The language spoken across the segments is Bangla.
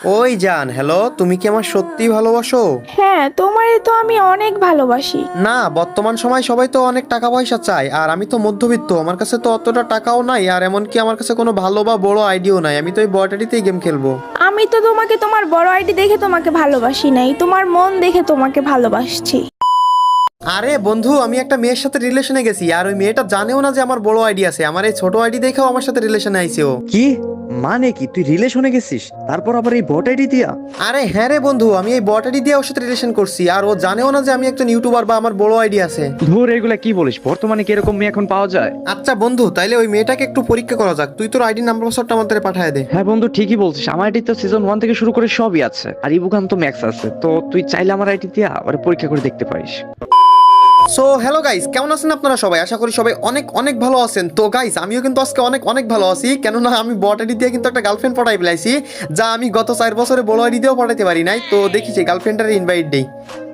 ওই জান, হ্যালো, তুমি কি আমার সত্যি ভালোবাসো? হ্যাঁ, তোমারে তো আমি অনেক ভালোবাসি। না, বর্তমান সময় সবাই তো অনেক টাকা পয়সা চায়, আর আমি তো মধ্যবিত্ত, আমার কাছে তো অতটা টাকাও নাই, আর এমনকি আমার কাছে কোনো ভালো বা বড় আইডিয়াও নাই। আমি তো এই বটারিতেই গেম খেলবো। আমি তো তোমাকে তোমার বড় আইডি দেখে তোমাকে ভালোবাসি নাই, তোমার মন দেখে তোমাকে ভালোবাসছি। আরে বন্ধু, আমি একটা মেয়ের সাথে রিলেশনে গেছি, আর ওই মেয়েটা জানেও না যে আমার বড় আইডি আছে। আমার এই ছোট আইডি দেখেও আমার সাথে রিলেশনে আইছে ও। কি মানে কি তুই রিলেশনে গেছিস তারপর আবার এই বট আইডি দিয়া? আরে হ্যাঁ রে বন্ধু, আমি এই বটারি দিয়ে ওর সাথে রিলেশন করছি, আর ও জানেও না যে আমি একজন ইউটিউবার বা আমার বড় আইডি আছে। ধুর, এগুলা কি বলিস? বর্তমানে কি এরকম মেয়ে এখন পাওয়া যায়? আচ্ছা বন্ধু, তাইলে ওই মেয়েটাকে একটু পরীক্ষা করা যাক। তুই তোর আইডি নাম্বার পাসওয়ার্ডটা আমাদের পাঠিয়ে দে। হ্যাঁ বন্ধু, ঠিকই বলছিস। আমার আইডি তো সিজন 1 থেকে শুরু করে সবই আছে, আর ইবুকান তো ম্যাক্স আছে। তো তুই চাইলে আমার আইডি দিয়া আবার পরীক্ষা করে দেখতে পারিস। সো হ্যালো গাইস, কেমন আছেন আপনারা সবাই? আশা করি সবাই অনেক অনেক ভালো আছেন। তো গাইস, আমিও কিন্তু আজকে অনেক অনেক ভালো আছি, কেননা আমি বট আইডি দিয়ে কিন্তু একটা গার্লফ্রেন্ড পটাই ফেলাইছি, যা আমি গত 4 বছরে বড় আইডি দিয়েও পটাইতে পারি নাই। তো দেখি যে গার্লফ্রেন্ডের ইনভাইট দেই।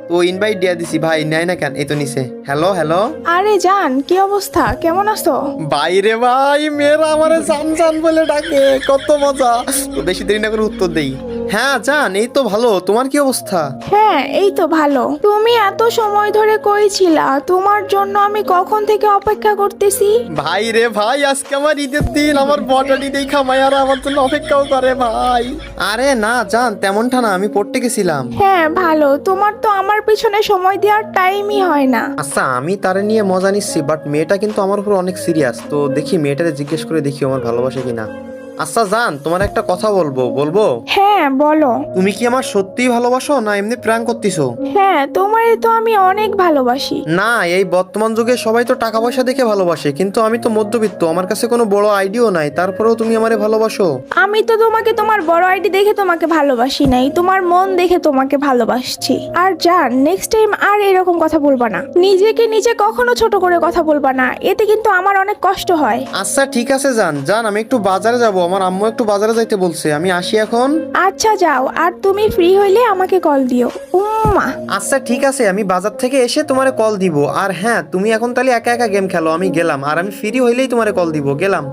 তো ইনভাইট দিয়ে দিছি, ভাই নেয় না কেন? এই তো নিছে। হ্যালো হ্যালো আরে জান, কি অবস্থা, কেমন আছো? বাইরে ভাই, মেয়েরা আমারে জান জান বলে ডাকে, কত মজা। তো বেশি দেরি না করে উত্তর দেই। হ্যাঁ জান, এই তো ভালো। তোমার কি অবস্থা? হ্যাঁ, এই তো ভালো। তুমি এত সময় ধরে কই ছিলা? তোমার জন্য আমি কখন থেকে অপেক্ষা করতেছি। ভাই রে ভাই, আজকে আমার ঈদের দিন, আমার বটানি দেখা মায়ারা আমার জন্য অপেক্ষাও করে ভাই। আরে না জান, তেমনটা না, আমি পড়তে গেছিলাম। হ্যাঁ ভালো, তোমার তো আমার পিছনে সময় দেওয়ার টাইমই হয় না। আচ্ছা, আমি তারে নিয়ে মজা নিচ্ছি, বাট মেয়েটা কিন্তু আমার উপর অনেক সিরিয়াস। তো দেখি মেয়েটারে জিজ্ঞেস করে দেখি আমার ভালোবাসে কিনা। আচ্ছা জান, তোমার একটা কথা বলবো? বলবো? হ্যাঁ বলো। তুমি কি আমার সত্যিই ভালোবাসো, না এমনি প্র্যাঙ্ক করতেছো? হ্যাঁ, তোমারে তো আমি অনেক ভালোবাসি। না, এই বর্তমান যুগে সবাই তো টাকা পয়সা দেখে ভালোবাসে, কিন্তু আমি তো মধ্যবিত্ত, আমার কাছে কোনো বড় আইডিও নাই, তারপরেও তুমি আমারে ভালোবাসো। আমি তো তোমাকে তোমার বড় আইডি দেখে তোমাকে ভালোবাসি নাই, তোমার মন দেখে তোমাকে ভালোবাসছি। আর জান, নেক্সট টাইম আর এরকম কথা বলবা না। নিজেকে নিজে কখনো ছোট করে কথা বলবা না, এতে কিন্তু আমার অনেক কষ্ট হয়। আচ্ছা ঠিক আছে জান, জান আমি একটু বাজারে যাব, আমার আম্মু একটু বাজারে যাইতে বলছে, আমি আসি এখন। আচ্ছা যাও, আর তুমি ফ্রি হইলে আমাকে কল দিও। উম্মা। আচ্ছা ঠিক আছে, আমি বাজার থেকে এসে তোমারে কল দিব। আর হ্যাঁ, তুমি এখন তাহলে একা একা গেম খেলো, আমি গেলাম। আর আমি ফ্রি হইলেই তোমারে কল দিব, গেলাম।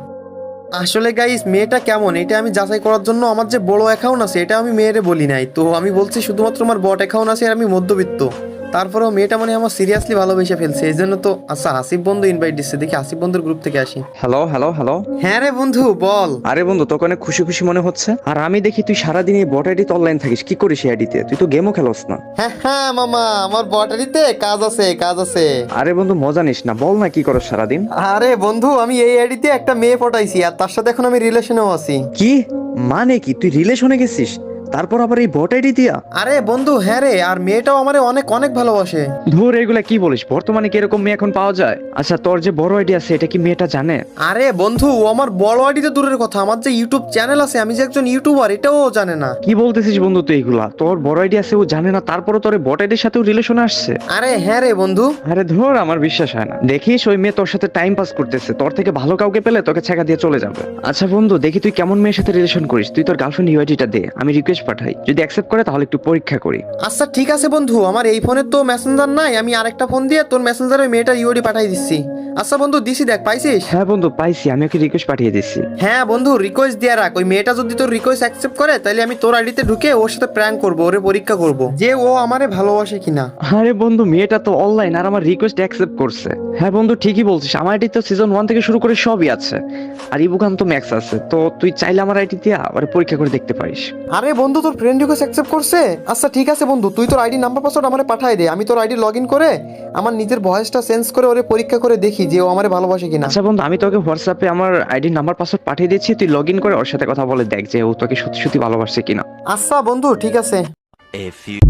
আসলে গাইস, মেয়েটা কেমন এটা আমি যাচাই করার জন্য আমার যে বড় অ্যাকাউন্ট আছে এটা আমি মেয়েরে বলি নাই। তো আমি বলছি শুধুমাত্র আমার বট অ্যাকাউন্ট আছে, আর আমি মধ্যবিত্ত। তারপরেও মেয়েটা মানে আমার সিরিয়াসলি ভালোবেসে ফেলছে, এই জন্য তো। আচ্ছা, আসিফ বন্ধু ইনভাইট দিচ্ছে, দেখি আসিফ বন্ধুর গ্রুপ থেকে আসি। Hello hello hello. হ্যাঁ রে বন্ধু, বল। আরে বন্ধু, তোকে অনেক খুশি খুশি মনে হচ্ছে। আর আমি দেখি তুই সারাদিন এই বট আইডিতে অনলাইন থাকিস। কি করিস এই আইডিতে? তুই তো গেমও খেলোস না। হ্যাঁ হ্যাঁ মামা, আমার বটারিতে কাজ আছে, কাজ আছে। আরে বন্ধু, মজা নিস না, বল না কি করস সারাদিন? আরে বন্ধু, আমি এই আইডিতে একটা মেয়ে পটাইছি, আর তার সাথে এখন আমি রিলেশনেও আছি। কি মানে কি তুই রিলেশনে গেছিস তারপর আবার এই বট আইডি দিয়া? আরে বন্ধু হ্যাঁ রে, আর মেয়েটাও আমারে অনেক অনেক ভালোবাসে। ধুর, এগুলা কি বলিস? বর্তমানে কি এরকম মেয়ে এখন পাওয়া যায়? আচ্ছা, তোর যে বড় আইডি আছে এটা কি মেয়েটা জানে? আরে বন্ধু, ও আমার বড় আইডিতে দূরের কথা, আমার যে ইউটিউব চ্যানেল আছে, আমি যে একজন ইউটিউবার, এটাও ও জানে না। কি বলতেছিস বন্ধু তুই এইগুলা? তোর বড় আইডি আছে ও জানে না, তারপরও তোর বট আইডির সাথেও রিলেশনে আসছে? আরে হ্যাঁ রে বন্ধু। আরে ধর, আমার বিশ্বাস হয় না। দেখিস ওই মেয়ে তোর সাথে টাইম পাস করতেছে, তোর থেকে ভালো কাউকে পেলে তোকে ছেঁকা দিয়ে চলে যাবে। আচ্ছা বন্ধু, দেখি তুই কেমন মেয়ের সাথে রিলেশন করিস। তুই তোর গার্লফ্রেন্ড ইউআইডিটা দে, আমি রিকোয়েস্ট পাঠাই। যদি অ্যাকসেপ্ট করে তাহলে একটু পরীক্ষা করি। আচ্ছা ঠিক আছে বন্ধু, আমার এই ফোনে তো মেসেঞ্জার নাই, আমি আরেকটা ফোন দিয়ে তোর মেসেঞ্জারে ওই মেয়েটার ইউআইডি পাঠাই দিচ্ছি। আচ্ছা বন্ধু, দিছি, দেখ পাইছিস? হ্যাঁ বন্ধু, পাইছি। আমি ওকে রিকোয়েস্ট পাঠিয়ে দিচ্ছি। হ্যাঁ বন্ধু, রিকোয়েস্ট দিয়ে রাখ। ওই মেয়েটা যদি তোর রিকোয়েস্ট অ্যাকসেপ্ট করে, তাহলে আমি তোর আইডিতে ঢুকে ওর সাথে প্র্যাঙ্ক করবো, ওরে পরীক্ষা করব যে ও আমারে ভালোবাসে কিনা। আরে বন্ধু, মেয়েটা তো অনলাইন আর আমার রিকোয়েস্ট অ্যাকসেপ্ট করছে। হ্যাঁ বন্ধু, ঠিকই বলছিস। আমার আইডি তো সিজন 1 থেকে শুরু করে সবই আছে, আর ইবুকান তো ম্যাক্স আছে। তো তুই চাইলে আমার আইডি দিয়ে আবার পরীক্ষা করে দেখতে পারিস। আরে বন্ধু, তোর ফ্রেন্ড রিকোয়েস্ট অ্যাকসেপ্ট করছে? আচ্ছা ঠিক আছে বন্ধু, তুই তোর আইডি নাম্বার পাসওয়ার্ড আমারে পাঠাই দে, আমি তোর আইডি লগ ইন করে আমার নিজের ভয়েসটা চেঞ্জ করে ওরে পরীক্ষা করে দেখি যে ও আমারে ভালোবাসে কিনা। আচ্ছা বন্ধু, আমি তোকে হোয়াটসঅ্যাপে আমার আইডি নাম্বার পাসওয়ার্ড পাঠিয়ে দিচ্ছি। তুই লগ ইন করে ওর সাথে কথা বলে দেখ যে ও তোকে সত্যি সত্যি ভালোবাসে কিনা। আচ্ছা বন্ধু, ঠিক আছে। A few